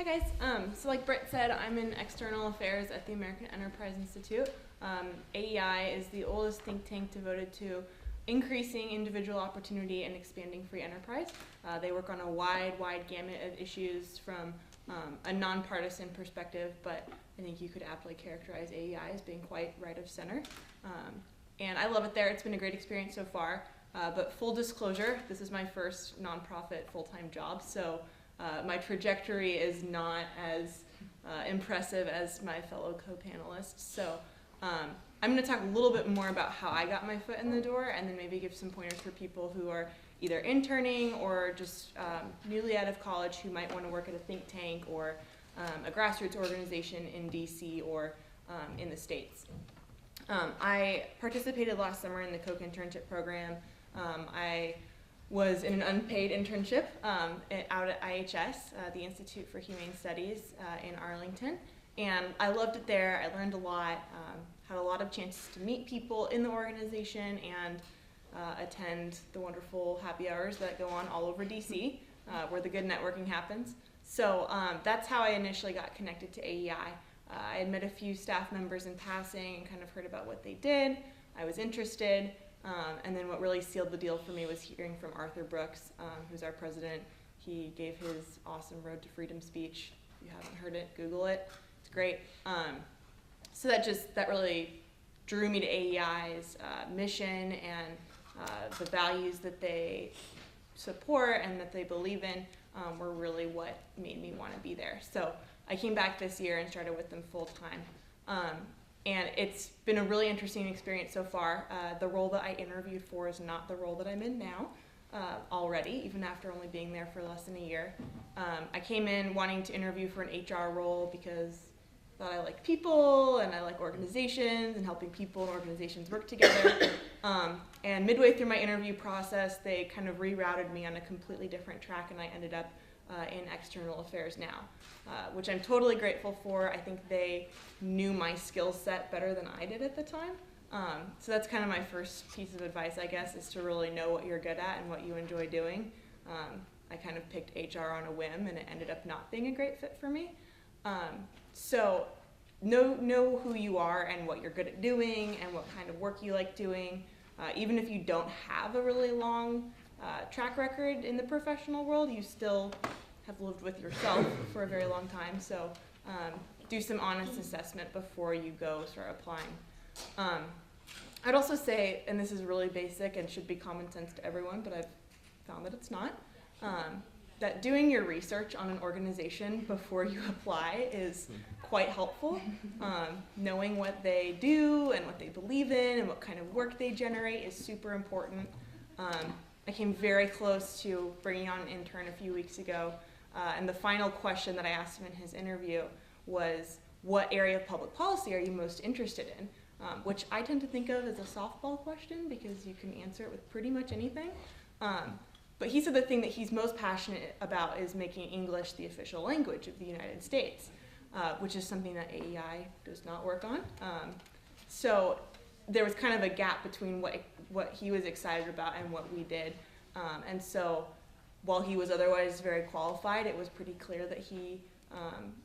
Hi guys. So like Britt said, I'm in external affairs at the American Enterprise Institute. AEI is the oldest think tank devoted to increasing individual opportunity and expanding free enterprise. They work on a wide gamut of issues from a nonpartisan perspective, but I think you could aptly characterize AEI as being quite right of center. And I love it there. It's been a great experience so far. But full disclosure, this is my first nonprofit full-time job, so my trajectory is not as impressive as my fellow co-panelists. So I'm going to talk a little bit more about how I got my foot in the door, and then maybe give some pointers for people who are either interning or just newly out of college who might want to work at a think tank or a grassroots organization in DC or in the States. I participated last summer in the Koch internship program. I was in an unpaid internship out at IHS, the Institute for Humane Studies in Arlington, and I loved it there. I learned a lot, had a lot of chances to meet people in the organization and attend the wonderful happy hours that go on all over DC, where the good networking happens. So that's how I initially got connected to AEI. I had met a few staff members in passing and kind of heard about what they did. I was interested. And then what really sealed the deal for me was hearing from Arthur Brooks, who's our president. He gave his awesome Road to Freedom speech. If you haven't heard it, Google it. It's great. So that really drew me to AEI's mission and the values that they support and that they believe in were really what made me want to be there. So I came back this year and started with them full time. And it's been a really interesting experience so far. The role that I interviewed for is not the role that I'm in now already, even after only being there for less than a year. I came in wanting to interview for an HR role because I thought I like people and I like organizations and helping people and organizations work together. And midway through my interview process, they kind of rerouted me on a completely different track, and I ended up in external affairs now, which I'm totally grateful for. I think they knew my skill set better than I did at the time. So that's kind of my first piece of advice, I guess, is to really know what you're good at and what you enjoy doing. I kind of picked HR on a whim, and it ended up not being a great fit for me. So know who you are and what you're good at doing and what kind of work you like doing. Even if you don't have a really long track record in the professional world, you still have lived with yourself for a very long time. So do some honest assessment before you go start applying. I'd also say, and this is really basic and should be common sense to everyone, but I've found that it's not, that doing your research on an organization before you apply is quite helpful. Knowing what they do and what they believe in and what kind of work they generate is super important. I came very close to bringing on an intern a few weeks ago, and the final question that I asked him in his interview was, what area of public policy are you most interested in? Which I tend to think of as a softball question because you can answer it with pretty much anything. But he said the thing that he's most passionate about is making English the official language of the United States, which is something that AEI does not work on. So there was kind of a gap between what he was excited about and what we did. And so while he was otherwise very qualified, it was pretty clear that he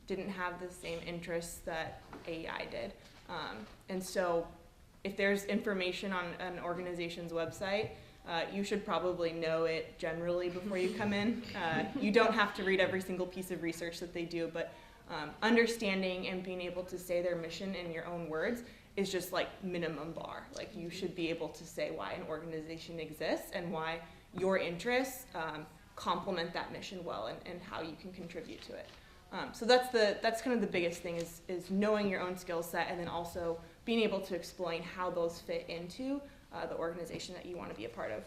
didn't have the same interests that AEI did. And so if there's information on an organization's website, you should probably know it generally before you come in. You don't have to read every single piece of research that they do, but understanding and being able to say their mission in your own words is just like minimum bar. Like you should be able to say why an organization exists and why your interests complement that mission well and how you can contribute to it. So that's kind of the biggest thing is knowing your own skill set and then also being able to explain how those fit into the organization that you want to be a part of.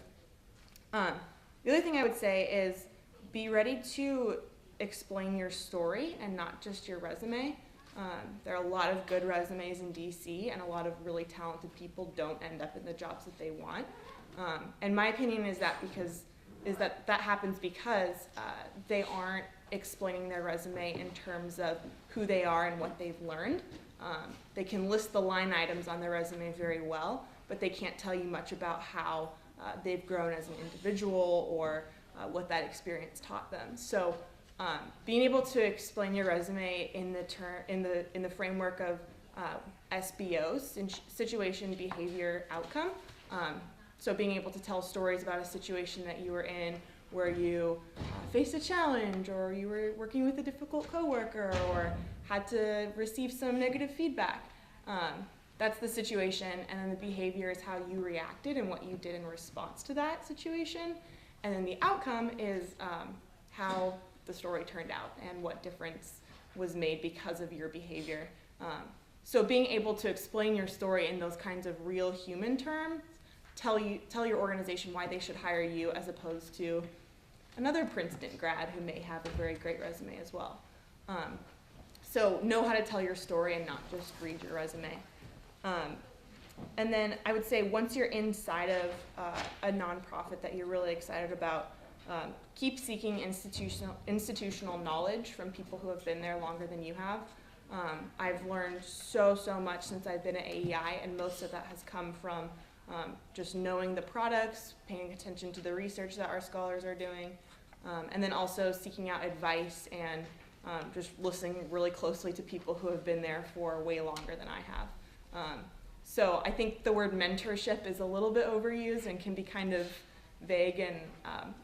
The other thing I would say is be ready to explain your story and not just your resume. There are a lot of good resumes in DC, and a lot of really talented people don't end up in the jobs that they want. And my opinion is that happens because they aren't explaining their resume in terms of who they are and what they've learned. They can list the line items on their resume very well, but they can't tell you much about how they've grown as an individual or what that experience taught them. So being able to explain your resume in the framework of SBOs, situation, behavior, outcome. So being able to tell stories about a situation that you were in where you faced a challenge, or you were working with a difficult coworker, or had to receive some negative feedback. That's the situation, and then the behavior is how you reacted and what you did in response to that situation. And then the outcome is how the story turned out and what difference was made because of your behavior. So being able to explain your story in those kinds of real human terms, tell your organization why they should hire you as opposed to another Princeton grad who may have a very great resume as well. So know how to tell your story and not just read your resume. And then I would say once you're inside of a nonprofit that you're really excited about, keep seeking institutional knowledge from people who have been there longer than you have. I've learned so much since I've been at AEI, and most of that has come from just knowing the products, paying attention to the research that our scholars are doing, and then also seeking out advice and just listening really closely to people who have been there for way longer than I have. So I think the word mentorship is a little bit overused and can be kind of vague and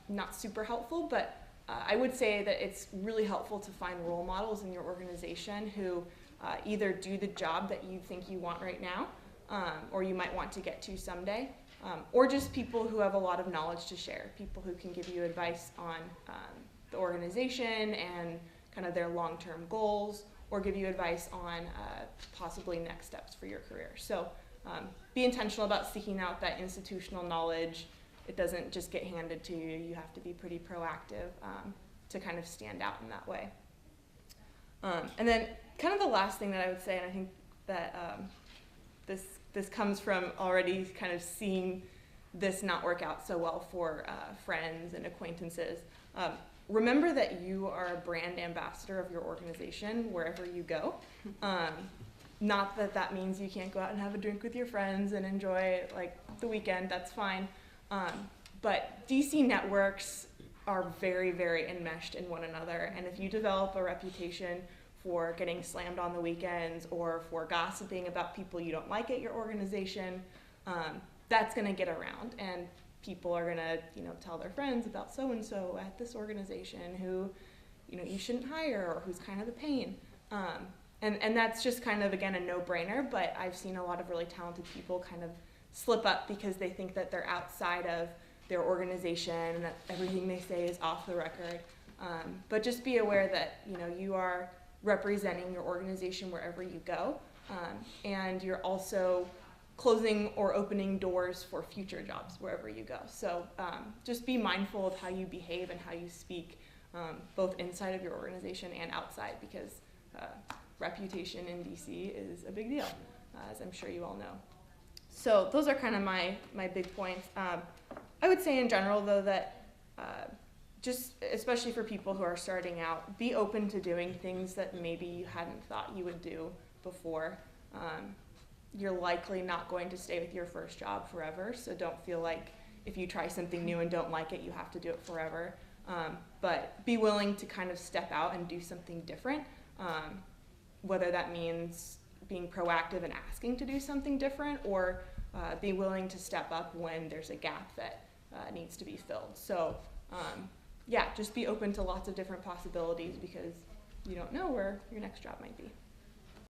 not super helpful, but I would say that it's really helpful to find role models in your organization who either do the job that you think you want right now, or you might want to get to someday, or just people who have a lot of knowledge to share, people who can give you advice on the organization and kind of their long-term goals, or give you advice on possibly next steps for your career. So be intentional about seeking out that institutional knowledge. It doesn't just get handed to you. You have to be pretty proactive to kind of stand out in that way. And then kind of the last thing that I would say, and I think that this comes from already kind of seeing this not work out so well for friends and acquaintances. Remember that you are a brand ambassador of your organization wherever you go. Not that that means you can't go out and have a drink with your friends and enjoy like the weekend, that's fine. But DC networks are very enmeshed in one another, and if you develop a reputation for getting slammed on the weekends or for gossiping about people you don't like at your organization, that's going to get around, and people are going to tell their friends about so-and-so at this organization who you shouldn't hire, or who's kind of the pain. And that's just kind of, again, a no-brainer, but I've seen a lot of really talented people kind of slip up because they think that they're outside of their organization and that everything they say is off the record. But just be aware that you are representing your organization wherever you go, and you're also closing or opening doors for future jobs wherever you go. So just be mindful of how you behave and how you speak, both inside of your organization and outside, because reputation in DC is a big deal, as I'm sure you all know. So those are kind of my big points. I would say in general, though, that just especially for people who are starting out, be open to doing things that maybe you hadn't thought you would do before. You're likely not going to stay with your first job forever, so don't feel like if you try something new and don't like it, you have to do it forever. But be willing to kind of step out and do something different, whether that means being proactive and asking to do something different, or be willing to step up when there's a gap that needs to be filled. So yeah, just be open to lots of different possibilities, because you don't know where your next job might be.